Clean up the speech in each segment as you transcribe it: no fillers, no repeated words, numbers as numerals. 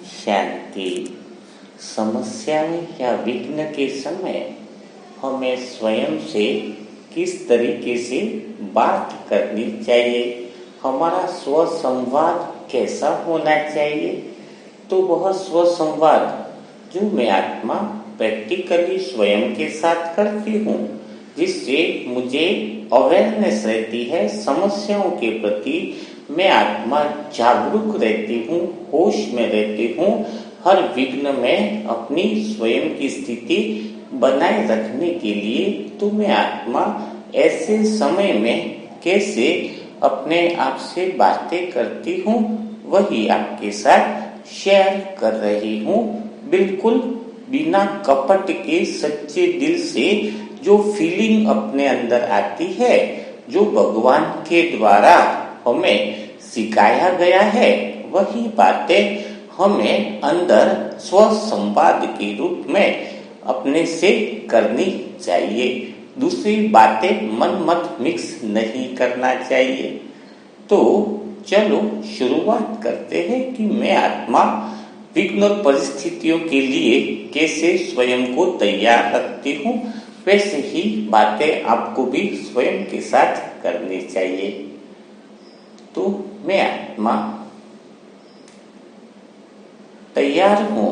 शांति। समस्याएं या विघ्न के समय हमें स्वयं से किस तरीके से बात करनी चाहिए, हमारा स्व संवाद कैसा होना चाहिए। तो वह स्व संवाद जो मैं आत्मा प्रैक्टिकली स्वयं के साथ करती हूँ, जिससे मुझे अवेयरनेस रहती है, समस्याओं के प्रति मैं आत्मा जागरूक रहती हूँ, होश में रहती हूँ। हर विघ्न में अपनी स्वयं की स्थिति बनाए रखने के लिए तो मैं आत्मा ऐसे समय में कैसे अपने आप से बातें करती हूँ, वही आपके साथ शेयर कर रही हूँ। बिल्कुल बिना कपट के सच्चे दिल से जो फीलिंग अपने अंदर आती है, जो भगवान के द्वारा हमें सिखाया गया है, वही बातें हमें अंदर स्व संवाद के रूप में अपने से करनी चाहिए। दूसरी बातें मन मत मिक्स नहीं करना चाहिए। तो चलो शुरुआत करते हैं कि मैं आत्मा विघ्न परिस्थितियों के लिए कैसे स्वयं को तैयार रखती हूँ। वैसे ही बातें आपको भी स्वयं के साथ करनी चाहिए। तो मैं आत्मा तैयार हूँ।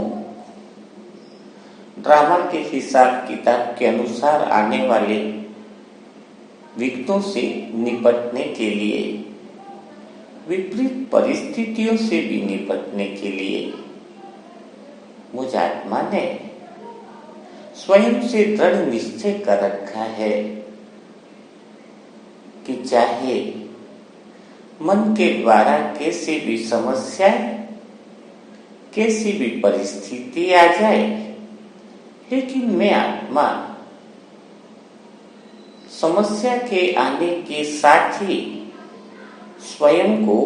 ड्रामा के हिसाब किताब के अनुसार आने वाले विघ्नों से निपटने के लिए, विपरीत परिस्थितियों से भी निपटने के लिए मुझ आत्मा ने स्वयं से दृढ़ निश्चय कर रखा है कि चाहे मन के द्वारा कैसी भी समस्या, कैसी भी परिस्थिति आ जाए, लेकिन मैं आत्मा समस्या के आने के साथ ही स्वयं को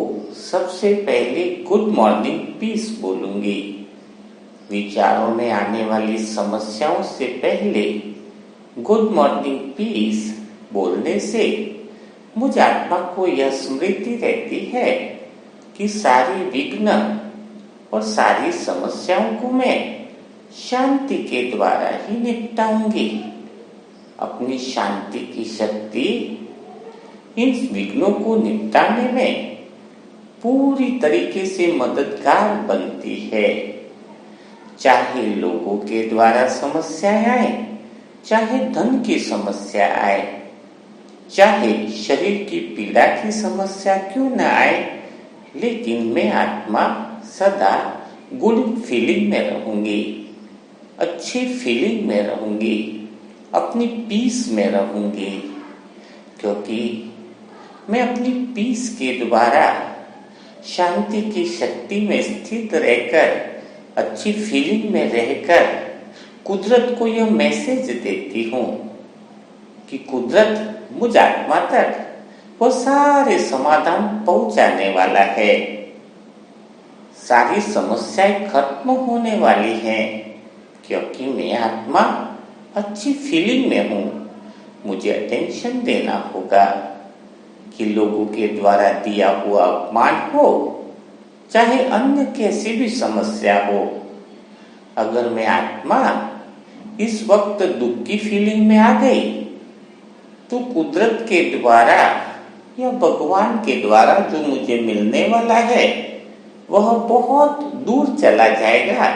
सबसे पहले गुड मॉर्निंग पीस बोलूंगी। विचारों में आने वाली समस्याओं से पहले गुड मॉर्निंग पीस बोलने से मुझ आत्मा को यह स्मृति रहती है कि सारी विघ्न और सारी समस्याओं को मैं शांति के द्वारा ही निपटाऊंगी। अपनी शांति की शक्ति इन विघ्नों को निपटाने में पूरी तरीके से मददगार बनती है। चाहे लोगों के द्वारा समस्या आए, चाहे धन की समस्या आए, चाहे शरीर की पीड़ा की समस्या क्यों न आए, लेकिन मैं आत्मा सदा गुड फीलिंग में रहूंगी, अच्छी फीलिंग में रहूंगी, अपनी पीस में रहूंगी। क्योंकि मैं अपनी पीस के द्वारा शांति की शक्ति में स्थित रहकर, अच्छी फीलिंग में रहकर कुदरत को यह मैसेज देती हूँ कि कुदरत मुझ आत्मा तक वो सारे समाधान पहुंचाने वाला है। सारी समस्याएं खत्म होने वाली हैं, क्योंकि मैं आत्मा अच्छी फीलिंग में हूँ। मुझे अटेंशन देना होगा कि लोगों के द्वारा दिया हुआ अपमान हो, चाहे अन्य कैसी भी समस्या हो। अगर मैं आत्मा इस वक्त दुख की फीलिंग में आ गई, तो कुदरत के द्वारा या भगवान के द्वारा जो मुझे मिलने वाला है, वह बहुत दूर चला जाएगा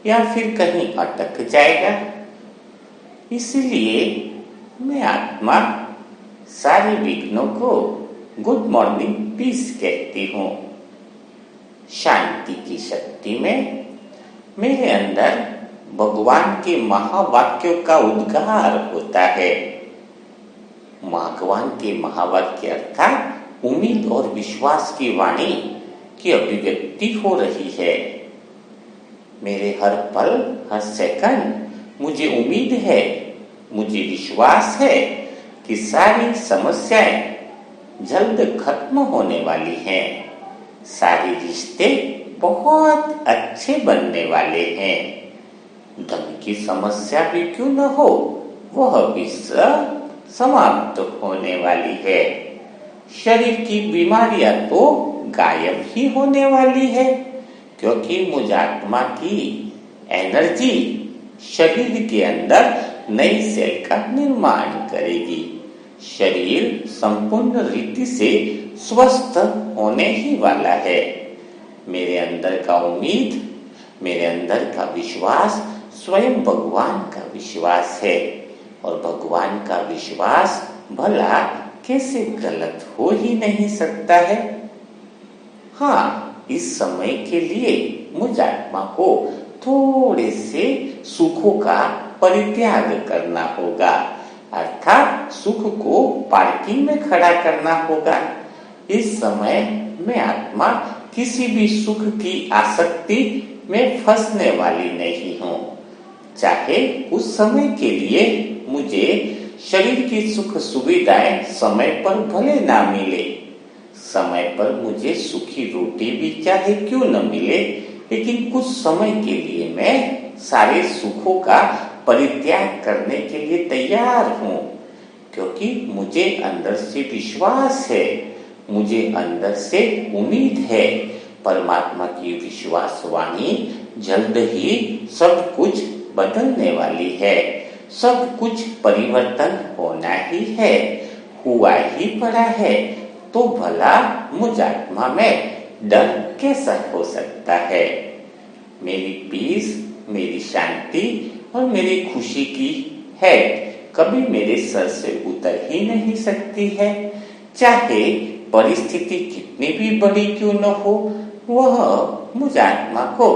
या फिर कहीं अटक जाएगा। इसलिए मैं आत्मा सारे विघ्नों को गुड मॉर्निंग पीस कहती हूँ। शांति की शक्ति में मेरे अंदर भगवान के महावाक्यों का उद्गार होता है। भगवान के महावाक्य अर्थात उम्मीद और विश्वास की वाणी की अभिव्यक्ति हो रही है। मेरे हर पल, हर सेकंड मुझे उम्मीद है, मुझे विश्वास है कि सारी समस्याएं जल्द खत्म होने वाली हैं। सारे रिश्ते बहुत अच्छे बनने वाले हैं। धन की समस्या भी क्यों न हो, वह भी समाप्त होने वाली है। शरीर की बीमारियां तो गायब ही होने वाली है, क्योंकि मुझ आत्मा की एनर्जी शरीर के अंदर नई सेल का निर्माण करेगी। शरीर संपूर्ण रीति से स्वस्थ होने ही वाला है। मेरे अंदर का उम्मीद, मेरे अंदर का विश्वास स्वयं भगवान का विश्वास है, और भगवान का विश्वास भला कैसे गलत हो ही नहीं सकता है। हाँ, इस समय के लिए मुझ आत्मा को थोड़े से सुखों का परित्याग करना होगा, अर्थात सुख को पार्किंग में खड़ा करना होगा। इस समय मैं आत्मा किसी भी सुख की आसक्ति में फंसने वाली नहीं हूँ। चाहे उस समय के लिए मुझे शरीर की सुख सुविधाएं समय पर भले ना मिले, समय पर मुझे सूखी रोटी भी चाहे क्यों न मिले, लेकिन कुछ समय के लिए मैं सारे सुखों का परित्याग करने के लिए तैयार हूँ, क्योंकि मुझे अंदर से विश्वास है, मुझे अंदर से उम्मीद है। परमात्मा की विश्वासवाणी जल्द ही सब कुछ बदलने वाली है, सब कुछ परिवर्तन होना ही है, हुआ ही पड़ा है, तो भला मुझ आत्मा में डर कैसा हो सकता है। मेरी पीस, मेरी शांति और मेरी खुशी की है कभी मेरे सर से उतर ही नहीं सकती है। चाहे परिस्थिति कितनी भी बड़ी क्यों न हो, वह मुझ आत्मा को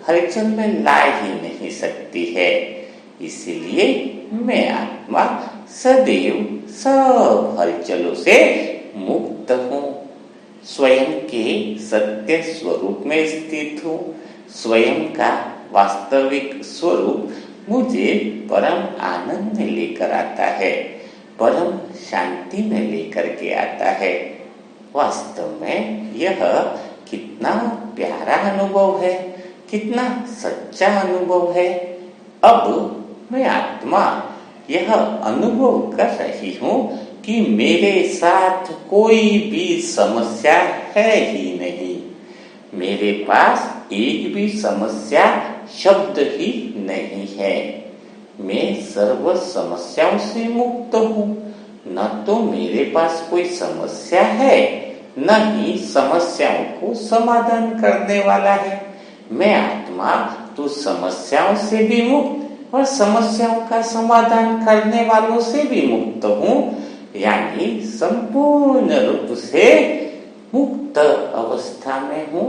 हलचल में ला ही नहीं सकती है। इसीलिए मैं आत्मा सदैव सब हलचलों से मुक्त हूँ, स्वयं के सत्य स्वरूप में स्थित हूँ। स्वयं का वास्तविक स्वरूप मुझे परम आनंद में लेकर आता है, परम शांति में लेकर के आता है। वास्तव में यह कितना प्यारा अनुभव है, कितना सच्चा अनुभव है। अब मैं आत्मा यह अनुभव कर रही हूँ कि मेरे साथ कोई भी समस्या है ही नहीं। मेरे पास एक भी समस्या शब्द ही नहीं है। मैं सर्व समस्याओं से मुक्त हूँ। न तो मेरे पास कोई समस्या है, न ही समस्याओं को समाधान करने वाला है। मैं आत्मा तो समस्याओं से भी मुक्त और समस्याओं का समाधान करने वालों से भी मुक्त हूँ, यानी संपूर्ण रूप से मुक्त अवस्था में हूँ,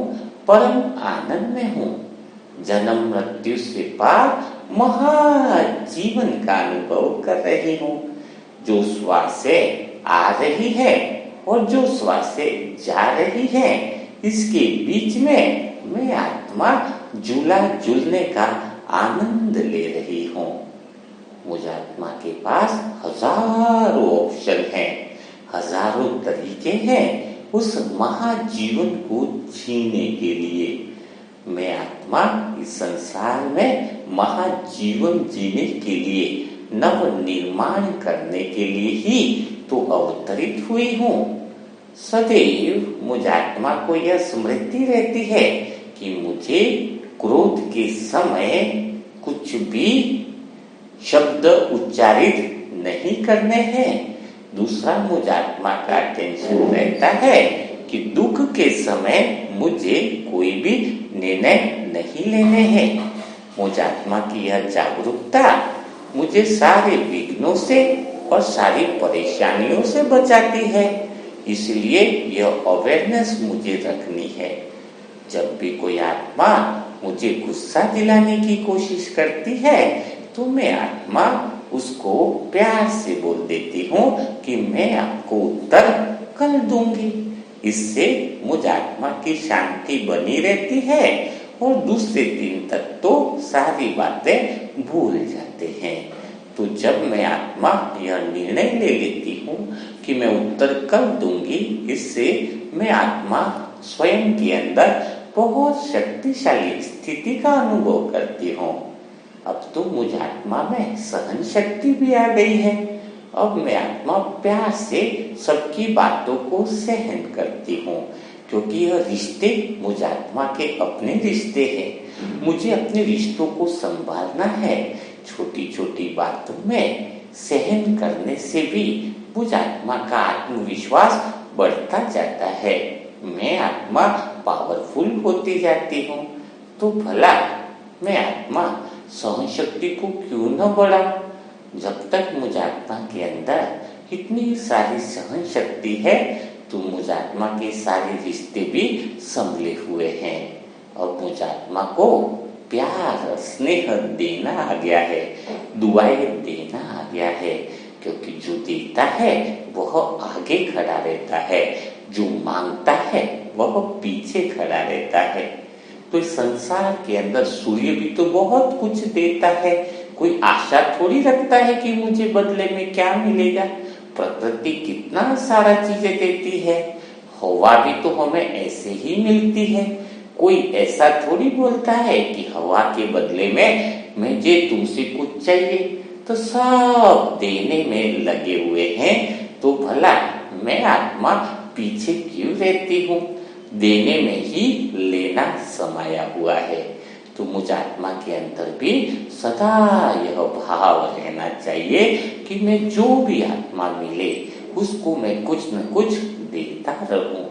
परम आनंद में हूँ। जन्म मृत्यु से पार महाजीवन का अनुभव कर रही हूँ। जो श्वासें आ रही है और जो श्वासें जा रही है, इसके बीच में मैं आत्मा झूला झूलने का आनंद ले रही हूँ। मुझ आत्मा के पास हजारों ऑप्शन हैं, हजारों तरीके हैं उस महाजीवन को जीने के लिए। मैं आत्मा इस संसार में महाजीवन जीने के लिए, नव निर्माण करने के लिए ही तो अवतरित हुई हूँ। सदैव मुझ आत्मा को यह स्मृति रहती है कि मुझे क्रोध के समय कुछ भी शब्द उच्चारित नहीं करने हैं। दूसरा, मुझ आत्मा का टेंशन रहता है कि दुख के समय मुझे कोई भी निर्णय नहीं लेने हैं। मुझ आत्मा की यह जागरूकता मुझे सारे विघ्नों से और सारी परेशानियों से बचाती है। इसलिए यह अवेयरनेस मुझे रखनी है। जब भी कोई आत्मा मुझे गुस्सा दिलाने की कोशिश करती है, तो मैं आत्मा उसको प्यार से बोल देती हूँ कि मैं आपको उत्तर कल दूंगी। इससे मुझ आत्मा की शांति बनी रहती है और दूसरे दिन तक तो सारी बातें भूल जाते हैं। तो जब मैं आत्मा यह निर्णय ले लेती हूँ कि मैं उत्तर कल दूंगी, इससे मैं आत्मा स्वयं के अंदर बहुत शक्तिशाली स्थिति का अनुभव करती हूँ। अब तो मुझ आत्मा में सहन शक्ति भी आ गई है। अब मैं आत्मा प्यार से सबकी बातों को सहन करती हूँ, क्योंकि यह रिश्ते मुझ आत्मा के अपने रिश्ते हैं। मुझे अपने रिश्तों को संभालना है। छोटी छोटी बातों में सहन करने से भी मुझ आत्मा का आत्मविश्वास बढ़ता जाता है। मैं आत्मा पावरफुल होती जाती हूँ। तो भला मैं आत्मा सहन शक्ति को क्यों न बढ़ाऊं? जब तक मुझ आत्मा के अंदर इतनी सारी सहन शक्ति है तो मुझ आत्मा के सारे रिश्ते भी संभले हुए हैं। और मुझ आत्मा को प्यार स्नेह देना आ गया है, दुआएं देना आ गया है। क्योंकि जो देता है वह आगे खड़ा रहता है, जो मांगता है वह पीछे खड़ा रहता है। तो इस संसार के अंदर सूर्य भी तो बहुत कुछ देता है, कोई आशा थोड़ी रखता है कि मुझे बदले में क्या मिलेगा। प्रकृति कितना सारा चीजें देती है, हवा भी तो हमें ऐसे ही मिलती है। कोई ऐसा थोड़ी बोलता है कि हवा के बदले में मुझे तुमसे कुछ चाहिए। तो सब देने में लगे हुए हैं। तो भला मैं आत्मा पीछे क्यों रहती हूँ? देने में ही लेना समाया हुआ है। तो मुझ आत्मा के अंदर भी सदा यह भाव रहना चाहिए कि मैं जो भी आत्मा मिले उसको मैं कुछ न कुछ देता रहूं।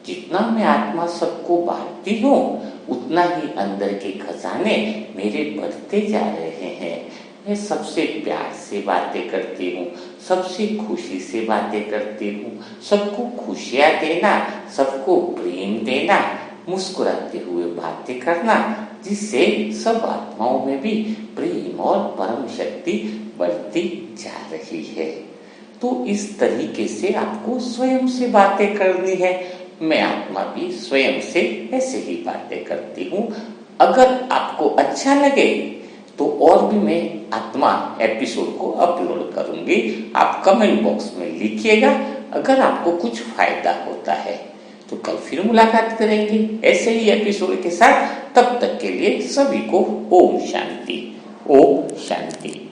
जितना मैं आत्मा सबको बांटती हूँ उतना ही अंदर के खजाने मेरे बढ़ते जा रहे हैं। मैं सबसे प्यार से बातें करती हूँ, सबसे खुशी से बातें करती हूँ, सबको खुशियाँ देना, सबको प्रेम देना, मुस्कुराते हुए बातें करना, जिससे सब आत्माओं में भी प्रेम और परम शक्ति बढ़ती जा रही है। तो इस तरीके से आपको स्वयं से बातें करनी है। मैं आत्मा भी स्वयं से ऐसे ही बातें करती हूँ। अगर आपको अच्छा लगे तो और भी मैं आत्मा एपिसोड को अपलोड करूंगी। आप कमेंट बॉक्स में लिखिएगा अगर आपको कुछ फायदा होता है। तो कल फिर मुलाकात करेंगे ऐसे ही एपिसोड के साथ। तब तक के लिए सभी को ओम शांति, ओम शांति।